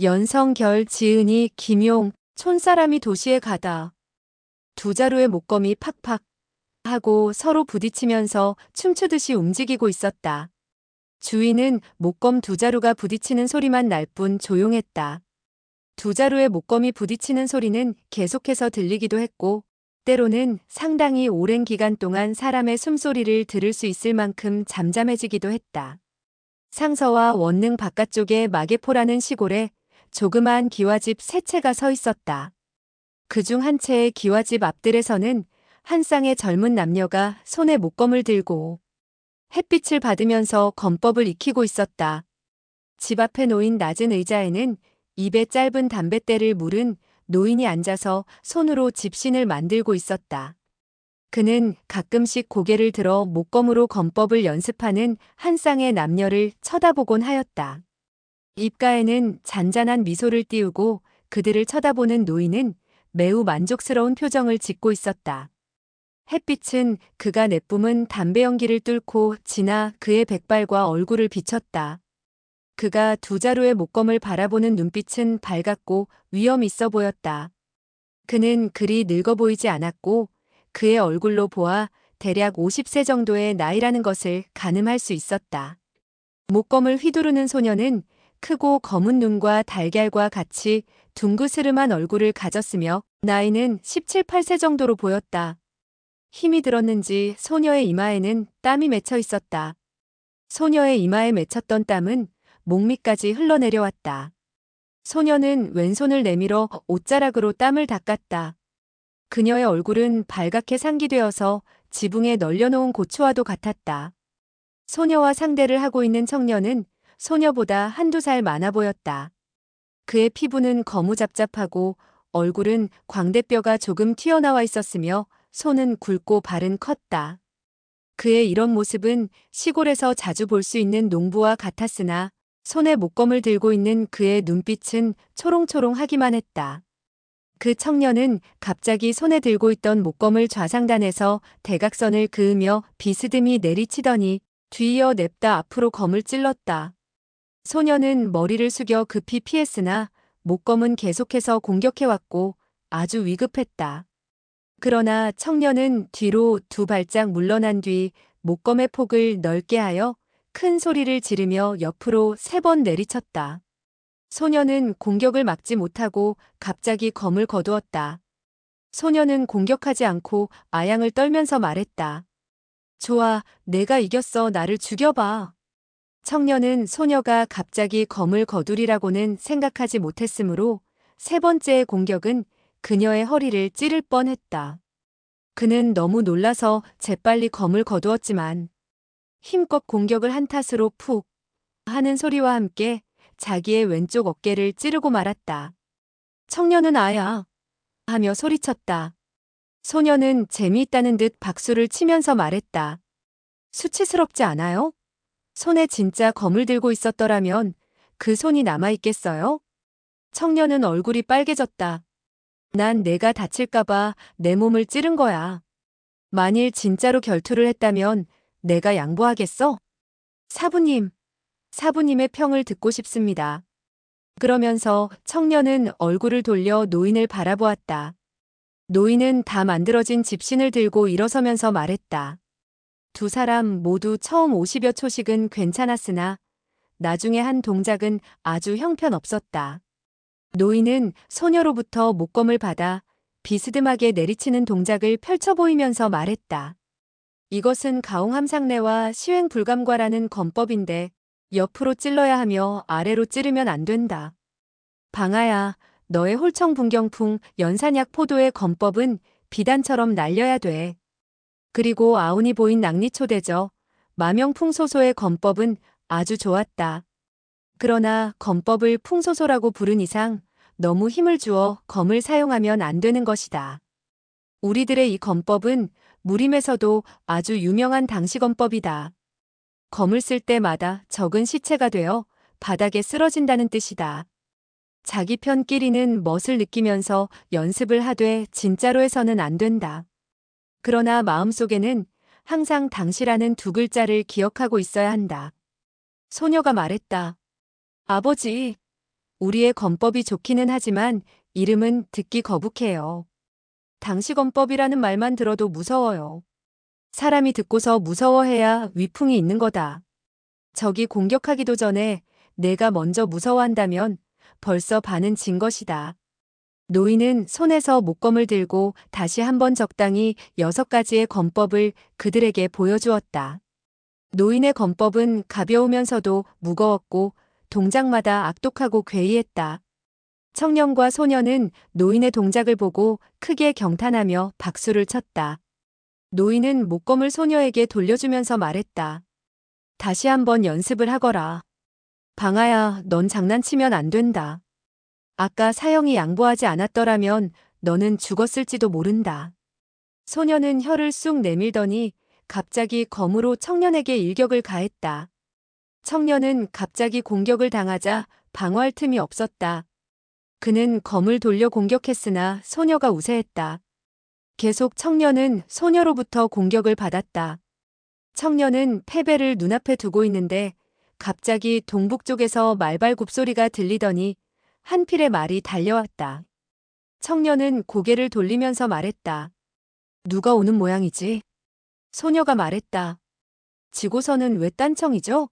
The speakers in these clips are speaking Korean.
연성결 지은이 김용 촌사람이 도시에 가다. 두 자루의 목검이 팍팍 하고 서로 부딪히면서 춤추듯이 움직이고 있었다. 주위는 목검 두 자루가 부딪히는 소리만 날 뿐 조용했다. 두 자루의 목검이 부딪히는 소리는 계속해서 들리기도 했고, 때로는 상당히 오랜 기간 동안 사람의 숨소리를 들을 수 있을 만큼 잠잠해지기도 했다. 상서와 원능 바깥쪽에 마계포라는 시골에 조그마한 기와집 세 채가 서 있었다. 그중 한 채의 기와집 앞들에서는 한 쌍의 젊은 남녀가 손에 목검을 들고 햇빛을 받으면서 검법을 익히고 있었다. 집 앞에 놓인 낮은 의자에는 입에 짧은 담뱃대를 물은 노인이 앉아서 손으로 집신을 만들고 있었다. 그는 가끔씩 고개를 들어 목검으로 검법을 연습하는 한 쌍의 남녀를 쳐다보곤 하였다. 입가에는 잔잔한 미소를 띄우고 그들을 쳐다보는 노인은 매우 만족스러운 표정을 짓고 있었다. 햇빛은 그가 내뿜은 담배 연기를 뚫고 지나 그의 백발과 얼굴을 비쳤다. 그가 두 자루의 목검을 바라보는 눈빛은 밝았고 위험 있어 보였다. 그는 그리 늙어 보이지 않았고 그의 얼굴로 보아 대략 50세 정도의 나이라는 것을 가늠할 수 있었다. 목검을 휘두르는 소녀는 크고 검은 눈과 달걀과 같이 둥그스름한 얼굴을 가졌으며 나이는 17, 8세 정도로 보였다. 힘이 들었는지 소녀의 이마에는 땀이 맺혀 있었다. 소녀의 이마에 맺혔던 땀은 목 밑까지 흘러내려왔다. 소녀는 왼손을 내밀어 옷자락으로 땀을 닦았다. 그녀의 얼굴은 발갛게 상기되어서 지붕에 널려놓은 고추와도 같았다. 소녀와 상대를 하고 있는 청년은 소녀보다 한두 살 많아 보였다. 그의 피부는 거무잡잡하고 얼굴은 광대뼈가 조금 튀어나와 있었으며 손은 굵고 발은 컸다. 그의 이런 모습은 시골에서 자주 볼 수 있는 농부와 같았으나 손에 목검을 들고 있는 그의 눈빛은 초롱초롱하기만 했다. 그 청년은 갑자기 손에 들고 있던 목검을 좌상단에서 대각선을 그으며 비스듬히 내리치더니 뒤이어 냅다 앞으로 검을 찔렀다. 소녀는 머리를 숙여 급히 피했으나 목검은 계속해서 공격해왔고 아주 위급했다. 그러나 청년은 뒤로 두 발짝 물러난 뒤 목검의 폭을 넓게 하여 큰 소리를 지르며 옆으로 3번 내리쳤다. 소녀는 공격을 막지 못하고 갑자기 검을 거두었다. 소녀는 공격하지 않고 아양을 떨면서 말했다. 좋아, 내가 이겼어. 나를 죽여봐. 청년은 소녀가 갑자기 검을 거두리라고는 생각하지 못했으므로 3번째의 공격은 그녀의 허리를 찌를 뻔했다. 그는 너무 놀라서 재빨리 검을 거두었지만 힘껏 공격을 한 탓으로 푹 하는 소리와 함께 자기의 왼쪽 어깨를 찌르고 말았다. 청년은 아야 하며 소리쳤다. 소녀는 재미있다는 듯 박수를 치면서 말했다. 수치스럽지 않아요? 손에 진짜 검을 들고 있었더라면 그 손이 남아있겠어요? 청년은 얼굴이 빨개졌다. 난 내가 다칠까봐 내 몸을 찌른 거야. 만일 진짜로 결투를 했다면 내가 양보하겠어? 사부님의 평을 듣고 싶습니다. 그러면서 청년은 얼굴을 돌려 노인을 바라보았다. 노인은 다 만들어진 집신을 들고 일어서면서 말했다. 두 사람 모두 처음 50여 초씩은 괜찮았으나 나중에 한 동작은 아주 형편없었다. 노인은 소녀로부터 목검을 받아 비스듬하게 내리치는 동작을 펼쳐 보이면서 말했다. 이것은 가홍함상례와 시횡불감과라는 검법인데 옆으로 찔러야 하며 아래로 찌르면 안 된다. 방아야, 너의 홀청분경풍 연산약 포도의 검법은 비단처럼 날려야 돼. 그리고 아운이 보인 낙리초대저 마명풍소소의 검법은 아주 좋았다. 그러나 검법을 풍소소라고 부른 이상 너무 힘을 주어 검을 사용하면 안 되는 것이다. 우리들의 이 검법은 무림에서도 아주 유명한 당시검법이다. 검을 쓸 때마다 적은 시체가 되어 바닥에 쓰러진다는 뜻이다. 자기 편끼리는 멋을 느끼면서 연습을 하되 진짜로 해서는 안 된다. 그러나 마음속에는 항상 당시라는 두 글자를 기억하고 있어야 한다. 소녀가 말했다. 아버지, 우리의 건법이 좋기는 하지만 이름은 듣기 거북해요. 당시건법이라는 말만 들어도 무서워요. 사람이 듣고서 무서워해야 위풍이 있는 거다. 적이 공격하기도 전에 내가 먼저 무서워한다면 벌써 반은 진 것이다. 노인은 손에서 목검을 들고 다시 한번 적당히 6가지의 건법을 그들에게 보여주었다. 노인의 건법은 가벼우면서도 무거웠고 동작마다 악독하고 괴이했다. 청년과 소년은 노인의 동작을 보고 크게 경탄하며 박수를 쳤다. 노인은 목검을 소녀에게 돌려주면서 말했다. 다시 한번 연습을 하거라. 방아야, 넌 장난치면 안 된다. 아까 사형이 양보하지 않았더라면 너는 죽었을지도 모른다. 소녀는 혀를 쑥 내밀더니 갑자기 검으로 청년에게 일격을 가했다. 청년은 갑자기 공격을 당하자 방어할 틈이 없었다. 그는 검을 돌려 공격했으나 소녀가 우세했다. 계속 청년은 소녀로부터 공격을 받았다. 청년은 패배를 눈앞에 두고 있는데 갑자기 동북쪽에서 말발굽 소리가 들리더니 한 필의 말이 달려왔다. 청년은 고개를 돌리면서 말했다. 누가 오는 모양이지? 소녀가 말했다. 지고서는 왜 딴청이죠?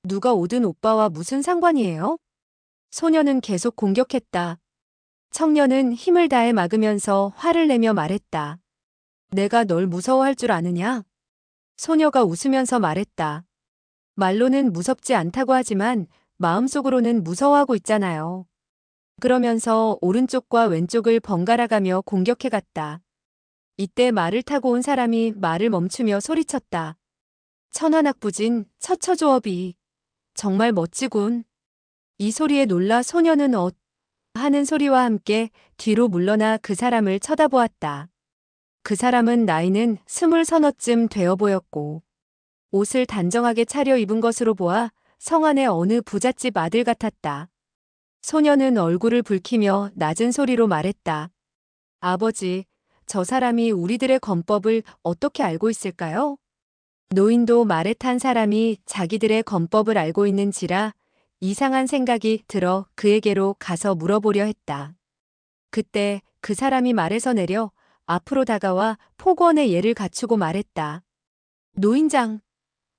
누가 오든 오빠와 무슨 상관이에요? 소녀는 계속 공격했다. 청년은 힘을 다해 막으면서 화를 내며 말했다. 내가 널 무서워할 줄 아느냐? 소녀가 웃으면서 말했다. 말로는 무섭지 않다고 하지만 마음속으로는 무서워하고 있잖아요. 그러면서 오른쪽과 왼쪽을 번갈아가며 공격해갔다. 이때 말을 타고 온 사람이 말을 멈추며 소리쳤다. 천하낙부진 처처조업이 정말 멋지군. 이 소리에 놀라 소녀는 하는 소리와 함께 뒤로 물러나 그 사람을 쳐다보았다. 그 사람은 나이는 20서너쯤 되어 보였고 옷을 단정하게 차려 입은 것으로 보아 성안의 어느 부잣집 아들 같았다. 소녀는 얼굴을 붉히며 낮은 소리로 말했다. 아버지, 저 사람이 우리들의 건법을 어떻게 알고 있을까요? 노인도 말에 탄 사람이 자기들의 건법을 알고 있는지라 이상한 생각이 들어 그에게로 가서 물어보려 했다. 그때 그 사람이 말에서 내려 앞으로 다가와 폭언의 예를 갖추고 말했다. 노인장,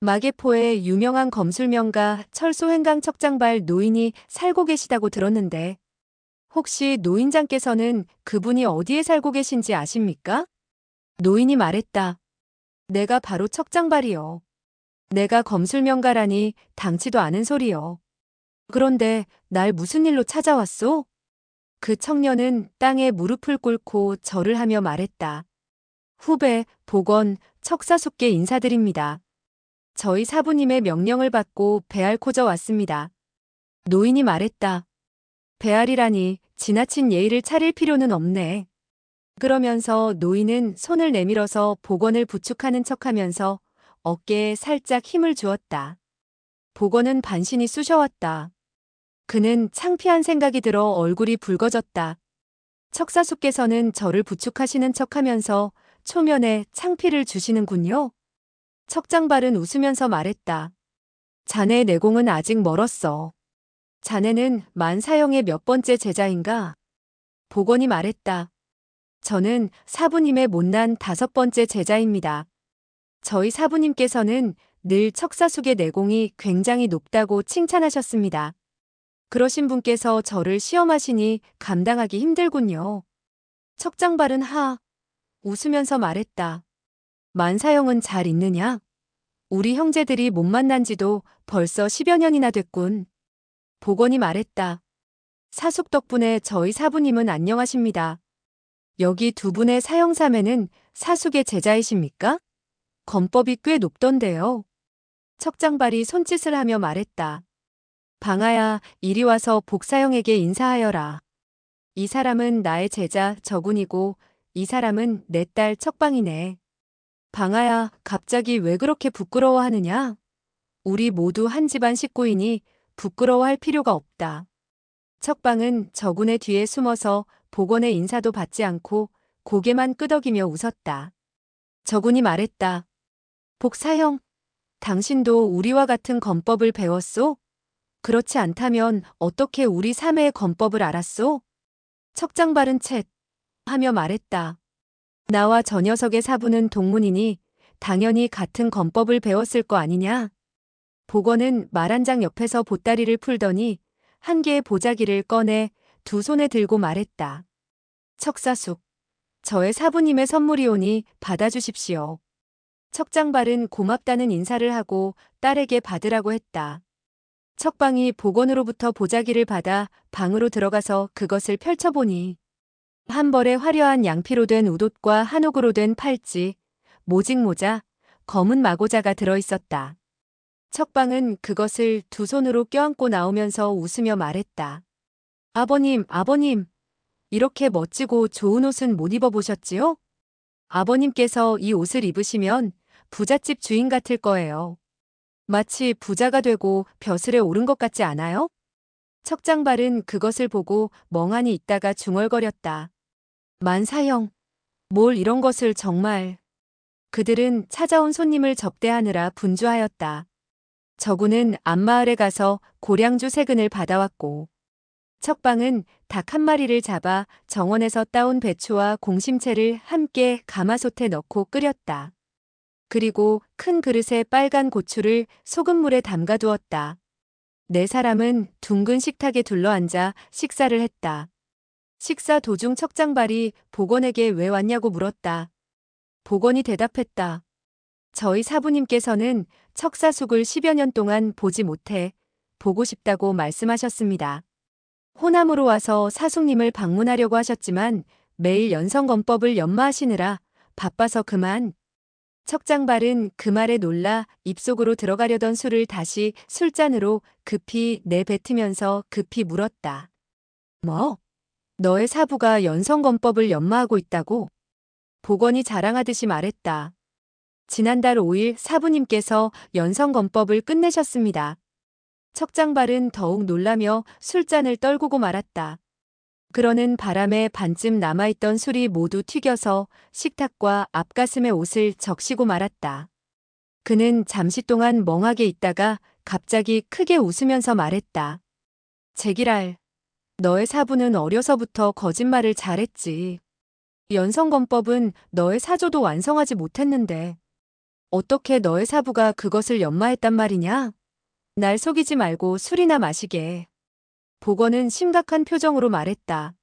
마계포의 유명한 검술명가 철소행강 척장발 노인이 살고 계시다고 들었는데 혹시 노인장께서는 그분이 어디에 살고 계신지 아십니까? 노인이 말했다. 내가 바로 척장발이요. 내가 검술명가라니 당치도 않은 소리요. 그런데 날 무슨 일로 찾아왔소? 그 청년은 땅에 무릎을 꿇고 절을 하며 말했다. 후배, 복원, 척사숙께 인사드립니다. 저희 사부님의 명령을 받고 배알코저 왔습니다. 노인이 말했다. 배알이라니 지나친 예의를 차릴 필요는 없네. 그러면서 노인은 손을 내밀어서 복원을 부축하는 척하면서 어깨에 살짝 힘을 주었다. 복원은 반신이 쑤셔왔다. 그는 창피한 생각이 들어 얼굴이 붉어졌다. 척사수께서는 저를 부축하시는 척하면서 초면에 창피를 주시는군요. 척장발은 웃으면서 말했다. 자네의 내공은 아직 멀었어. 자네는 만사형의 몇 번째 제자인가? 복원이 말했다. 저는 사부님의 못난 5번째 제자입니다. 저희 사부님께서는 늘 척사숙의 내공이 굉장히 높다고 칭찬하셨습니다. 그러신 분께서 저를 시험하시니 감당하기 힘들군요. 척장발은 웃으면서 말했다. 만사형은 잘 있느냐? 우리 형제들이 못 만난 지도 벌써 10여 년이나 됐군. 복원이 말했다. 사숙 덕분에 저희 사부님은 안녕하십니다. 여기 두 분의 사형사매는 사숙의 제자이십니까? 건법이 꽤 높던데요. 척장발이 손짓을 하며 말했다. 방아야, 이리 와서 복사형에게 인사하여라. 이 사람은 나의 제자 저군이고 이 사람은 내 딸 척방이네. 방아야, 갑자기 왜 그렇게 부끄러워하느냐? 우리 모두 한 집안 식구이니 부끄러워할 필요가 없다. 척방은 저군의 뒤에 숨어서 복원의 인사도 받지 않고 고개만 끄덕이며 웃었다. 저군이 말했다. 복사형, 당신도 우리와 같은 건법을 배웠소? 그렇지 않다면 어떻게 우리 사매의 건법을 알았소? 척장 바른 챗 하며 말했다. 나와 저 녀석의 사부는 동문이니 당연히 같은 건법을 배웠을 거 아니냐? 복원은 말 한 장 옆에서 보따리를 풀더니 한 개의 보자기를 꺼내 두 손에 들고 말했다. 척사숙, 저의 사부님의 선물이오니 받아주십시오. 척장발은 고맙다는 인사를 하고 딸에게 받으라고 했다. 척방이 복원으로부터 보자기를 받아 방으로 들어가서 그것을 펼쳐보니 한 벌에 화려한 양피로 된 웃옷과 한옥으로 된 팔찌, 모직 모자, 검은 마고자가 들어있었다. 척방은 그것을 두 손으로 껴안고 나오면서 웃으며 말했다. 아버님, 아버님, 이렇게 멋지고 좋은 옷은 못 입어보셨지요? 아버님께서 이 옷을 입으시면 부잣집 주인 같을 거예요. 마치 부자가 되고 벼슬에 오른 것 같지 않아요? 척장발은 그것을 보고 멍하니 있다가 중얼거렸다. 만사형, 뭘 이런 것을 정말. 그들은 찾아온 손님을 접대하느라 분주하였다. 저구는 앞마을에 가서 고량주 세근을 받아왔고 척방은 닭 한 마리를 잡아 정원에서 따온 배추와 공심채를 함께 가마솥에 넣고 끓였다. 그리고 큰 그릇에 빨간 고추를 소금물에 담가두었다. 네 사람은 둥근 식탁에 둘러앉아 식사를 했다. 식사 도중 척장발이 복원에게 왜 왔냐고 물었다. 복원이 대답했다. 저희 사부님께서는 척사숙을 10여 년 동안 보지 못해 보고 싶다고 말씀하셨습니다. 호남으로 와서 사숙님을 방문하려고 하셨지만 매일 연성건법을 연마하시느라 바빠서 그만. 척장발은 그 말에 놀라 입속으로 들어가려던 술을 다시 술잔으로 급히 내뱉으면서 급히 물었다. 뭐? 너의 사부가 연성건법을 연마하고 있다고? 복원이 자랑하듯이 말했다. 지난달 5일 사부님께서 연성건법을 끝내셨습니다. 척장발은 더욱 놀라며 술잔을 떨구고 말았다. 그러는 바람에 반쯤 남아있던 술이 모두 튀겨서 식탁과 앞가슴의 옷을 적시고 말았다. 그는 잠시 동안 멍하게 있다가 갑자기 크게 웃으면서 말했다. 제기랄, 너의 사부는 어려서부터 거짓말을 잘했지. 연성건법은 너의 사조도 완성하지 못했는데 어떻게 너의 사부가 그것을 연마했단 말이냐? 날 속이지 말고 술이나 마시게. 복원은 심각한 표정으로 말했다.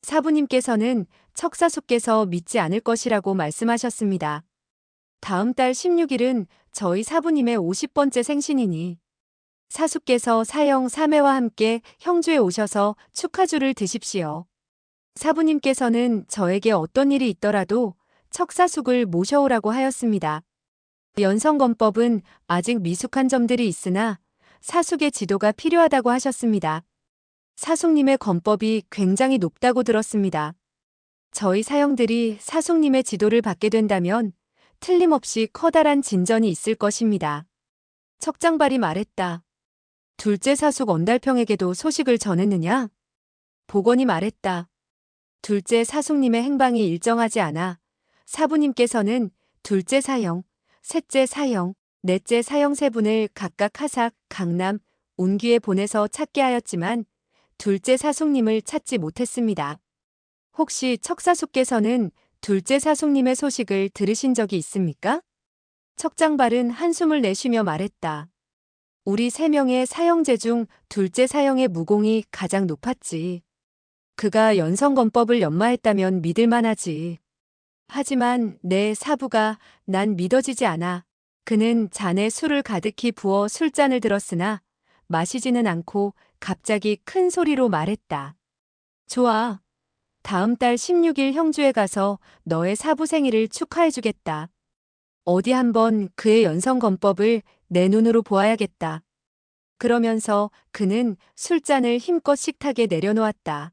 사부님께서는 척사숙께서 믿지 않을 것이라고 말씀하셨습니다. 다음 달 16일은 저희 사부님의 50번째 생신이니 사숙께서 사형 사매와 함께 형주에 오셔서 축하주를 드십시오. 사부님께서는 저에게 어떤 일이 있더라도 척사숙을 모셔오라고 하였습니다. 연성건법은 아직 미숙한 점들이 있으나 사숙의 지도가 필요하다고 하셨습니다. 사숙님의 건법이 굉장히 높다고 들었습니다. 저희 사형들이 사숙님의 지도를 받게 된다면 틀림없이 커다란 진전이 있을 것입니다. 척장발이 말했다. 둘째 사숙 언달평에게도 소식을 전했느냐? 복원이 말했다. 둘째 사숙님의 행방이 일정하지 않아 사부님께서는 둘째 사형, 셋째 사형, 넷째 사형 세 분을 각각 하삭, 강남, 운귀에 보내서 찾게 하였지만 둘째 사숙님을 찾지 못했습니다. 혹시 척사숙께서는 둘째 사숙님의 소식을 들으신 적이 있습니까? 척장발은 한숨을 내쉬며 말했다. 우리 세 명의 사형제 중 둘째 사형의 무공이 가장 높았지. 그가 연성건법을 연마했다면 믿을 만하지. 하지만 내 사부가 난 믿어지지 않아. 그는 잔에 술을 가득히 부어 술잔을 들었으나 마시지는 않고 갑자기 큰 소리로 말했다. 좋아. 다음 달 16일 형주에 가서 너의 사부 생일을 축하해주겠다. 어디 한번 그의 연성건법을 내 눈으로 보아야겠다. 그러면서 그는 술잔을 힘껏 식탁에 내려놓았다.